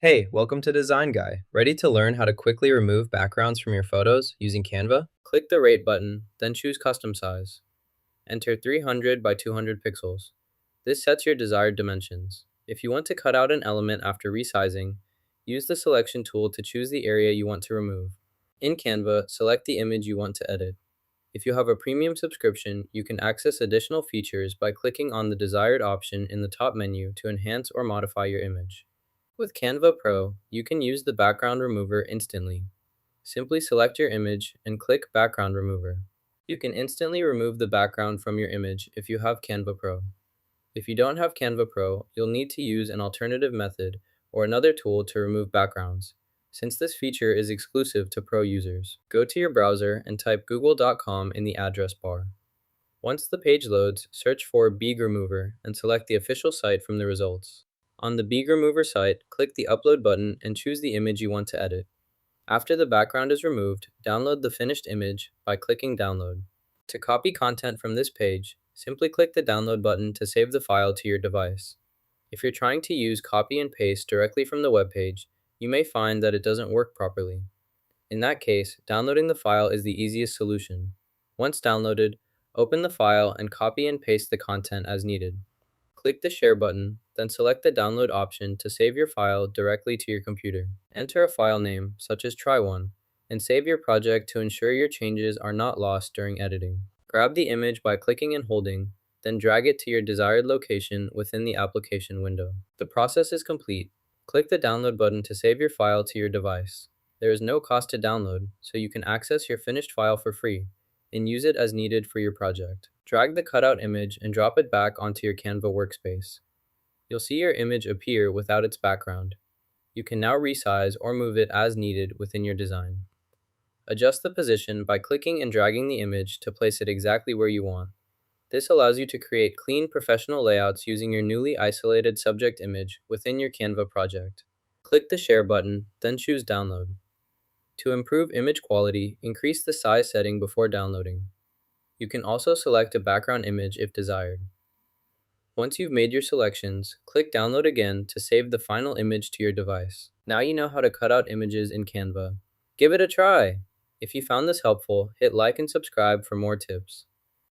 Hey, welcome to Design Guy. Ready to learn how to quickly remove backgrounds from your photos using Canva? Click the Rate button, then choose Custom Size. Enter 300 by 200 pixels. This sets your desired dimensions. If you want to cut out an element after resizing, use the Selection tool to choose the area you want to remove. In Canva, select the image you want to edit. If you have a premium subscription, you can access additional features by clicking on the desired option in the top menu to enhance or modify your image. With Canva Pro, you can use the background remover instantly. Simply select your image and click Background Remover. You can instantly remove the background from your image if you have Canva Pro. If you don't have Canva Pro, you'll need to use an alternative method or another tool to remove backgrounds, since this feature is exclusive to Pro users. Go to your browser and type google.com in the address bar. Once the page loads, search for Beag Remover and select the official site from the results. On the Beag Remover site, click the Upload button and choose the image you want to edit. After the background is removed, download the finished image by clicking Download. To copy content from this page, simply click the Download button to save the file to your device. If you're trying to use copy and paste directly from the web page, you may find that it doesn't work properly. In that case, downloading the file is the easiest solution. Once downloaded, open the file and copy and paste the content as needed. Click the Share button, then select the Download option to save your file directly to your computer. Enter a file name, such as Try1, and save your project to ensure your changes are not lost during editing. Grab the image by clicking and holding, then drag it to your desired location within the application window. The process is complete. Click the Download button to save your file to your device. There is no cost to download, so you can access your finished file for free and use it as needed for your project. Drag the cutout image and drop it back onto your Canva workspace. You'll see your image appear without its background. You can now resize or move it as needed within your design. Adjust the position by clicking and dragging the image to place it exactly where you want. This allows you to create clean, professional layouts using your newly isolated subject image within your Canva project. Click the Share button, then choose Download. To improve image quality, increase the size setting before downloading. You can also select a background image if desired. Once you've made your selections, click Download again to save the final image to your device. Now you know how to cut out images in Canva. Give it a try! If you found this helpful, hit like and subscribe for more tips.